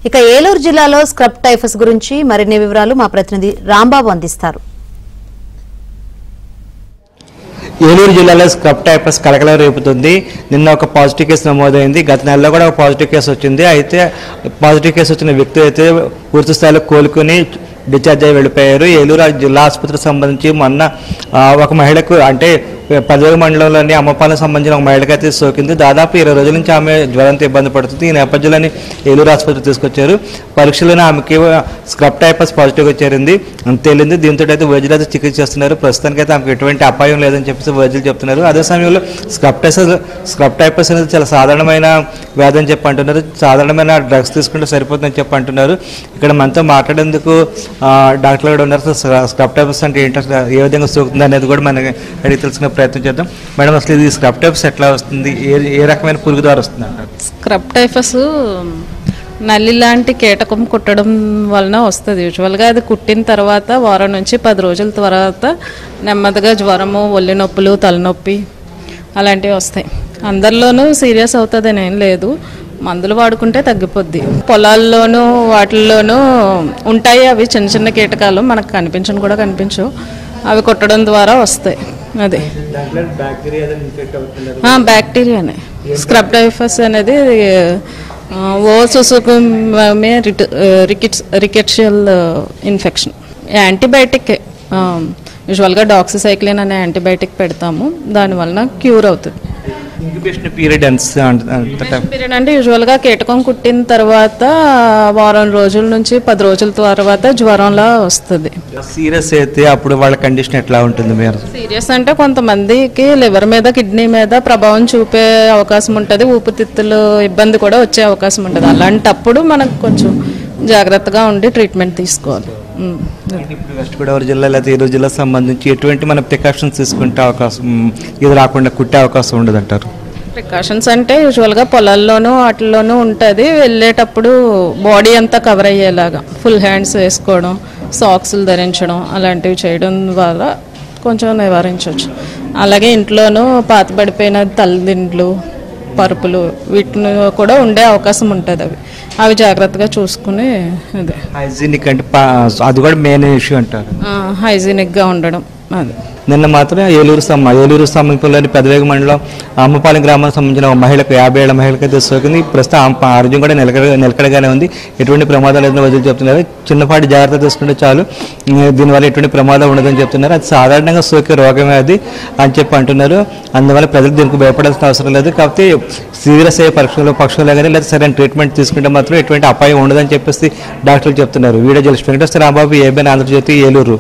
ఇక ఏలూరు జిల్లాలో scrub typhus గురించి మరిన్ని వివరాలు మా ప్రతినిధి రాంబాబు అందిస్తారు. ఏలూరు జిల్లాలో స్క్రబ్ టైఫస్ కలకలం రేపుతుంది. నిన్న ఒక పాజిటివ్ కేసు నమోదైంది. గత నెలలో కూడా ఒక పాజిటివ్ కేసు వచ్చింది. అయితే పాజిటివ్ కేసు వచ్చిన వ్యక్తి అయితే పూర్తి స్థాయిలో కోలుకుని డిశ్చార్జ్ అయ్యి వెళ్ళిపోయారు. ఏలూరు జిల్లా ఆసుపత్రికి సంబంధించి మొన్న ఒక మహిళకు అంటే పదవేగ మండలంలోని అమ్మపాలకు సంబంధించిన ఒక మహిళకైతే సోకింది. దాదాపు 20 రోజుల నుంచి ఆమె జ్వరంతో ఇబ్బంది పడుతుంది. ఈ నేపథ్యంలోని ఏలూరు ఆసుపత్రికి తీసుకొచ్చారు. పరీక్షలోనే ఆమెకి స్క్రబ్ టైఫస్ పాజిటివ్గా చేరింది తేలింది. దీంతో అయితే వైద్యులు అయితే చికిత్స చేస్తున్నారు. ప్రస్తుతానికి అయితే ఆమెకు ఎటువంటి అపాయం లేదని చెప్పేసి వైద్యులు చెప్తున్నారు. అదే సమయంలో స్క్రబ్ టైఫస్ అనేది చాలా సాధారణమైన వ్యాధి అని చెప్పి అంటున్నారు. సాధారణమైన డ్రగ్స్ తీసుకుంటే సరిపోతుందని చెప్పి అంటున్నారు. ఇక్కడ మనతో మాట్లాడేందుకు డాక్టర్లు కూడా ఉన్నారు. స్క్రబ్ టైఫస్ అంటే ఏంటో ఏ విధంగా సోకుతుంది అనేది కూడా మనకి అడిగి తెలుసుకునే ప్రయత్నం చేద్దాం. మేడం, అసలు ఇది స్క్రబ్ టైఫస్ ఎట్లా వస్తుంది, ఏ రకమైన పురుగు ద్వారా వస్తుంది అంటారు? స్క్రబ్ టైఫస్ నల్లి లాంటి కీటకం కుట్టడం వలన వస్తుంది. యూజువల్గా అది కుట్టిన తర్వాత వారం నుంచి 10 రోజుల తర్వాత నెమ్మదిగా జ్వరము, ఒళ్ళు నొప్పులు, తలనొప్పి అలాంటివి వస్తాయి. అందరిలోనూ సీరియస్ అవుతుందని ఏం లేదు. మందులు వాడుకుంటే తగ్గిపోద్ది. పొలాల్లోనూ వాటిల్లోనూ ఉంటాయి అవి చిన్న చిన్న కీటకాలు, మనకు కనిపించను కూడా కనిపించవు. అవి కుట్టడం ద్వారా వస్తాయి. అదే బ్యాక్టీరియానే. స్క్రబ్ టైఫస్ అనేది ఓసుసుకుమే రికెట్షియల్ ఇన్ఫెక్షన్. యాంటీబయాటిక్ యూజువల్గా డాక్సిసైక్లిన్ అనే యాంటీబయాటిక్ పెడతాము. దానివల్ల క్యూర్ అవుతుంది. ఇంక్యుబేషన్ పీరియడ్ అంటే యూజువల్గా కీటకం కుట్టిన తర్వాత వారం రోజుల నుంచి 10 రోజుల తర్వాత జ్వరంలా వస్తుంది. సీరియస్ అయితే అప్పుడు వాళ్ళ కండిషన్ ఎట్లా ఉంటుంది? మీరు సీరియస్ అంటే కొంతమందికి లివర్ మీద, కిడ్నీ మీద ప్రభావం చూపే అవకాశం ఉంటుంది. ఊపిరితిత్తులు ఇబ్బంది కూడా వచ్చే అవకాశం ఉంటుంది. అలాంటప్పుడు మనకు కొంచెం జాగ్రత్తగా ఉండి ట్రీట్మెంట్ తీసుకోవాలి. ఇప్పుడు వెస్ట్ గోదావరి జిల్లా లేదా ఏలూరు జిల్లాకు సంబంధించి ఎటువంటి మన ప్రికాషన్స్ తీసుకుంటే అవకాశం ఇది రాకుండా కుట్టే అవకాశం ఉండదు అంటారు? ప్రికాషన్స్ అంటే యూజువల్గా పొలాల్లోనూ వాటిల్లోనూ ఉంటుంది. వెళ్ళేటప్పుడు బాడీ అంతా కవర్ అయ్యేలాగా ఫుల్ హ్యాండ్స్ వేసుకోవడం, సాక్స్లు ధరించడం అలాంటివి చేయడం ద్వారా కొంచెం నివారించవచ్చు. అలాగే ఇంట్లోనూ పాతబడిపోయిన తలదిండ్లు, పరుపులు వీటిని కూడా ఉండే అవకాశం ఉంటుంది. అవి జాగ్రత్తగా చూసుకుని అదే హైజీనిక్ అంటే అది కూడా మెయిన్ ఇష్యూ అంటారు. హైజీనిక్గా ఉండడం. అదే నిన్న మాత్రం ఏలూరు సమీపంలోని పెదవేగ మండలం అమ్మపాలెం గ్రామానికి సంబంధించిన ఒక మహిళకు 50 ఏళ్ల మహిళకైతే సోకింది. ప్రస్తుతం ఆరోగ్యం కూడా నిలకడగానే ఉంది. ఎటువంటి ప్రమాదాలు లేదని వదిలి చెప్తున్నారు. చిన్నపాటి జాగ్రత్త తీసుకుంటే చాలు, దీనివల్ల ఎటువంటి ప్రమాదం ఉండదని చెప్తున్నారు. అది సాధారణంగా సోకే రోగమే అది అని చెప్పి అంటున్నారు. అందువల్ల ప్రజలు దీనికి భయపడాల్సిన అవసరం లేదు. కాకపోతే సీరియస్ అయ్యే పక్షంలో కానీ లేదా సరైన ట్రీట్మెంట్ తీసుకుంటే మాత్రం ఎటువంటి అపాయం ఉండదని చెప్పేసి డాక్టర్లు చెప్తున్నారు. Video journalist Venkateswara Rambabu, ABN Andhra Jyothi, Eluru.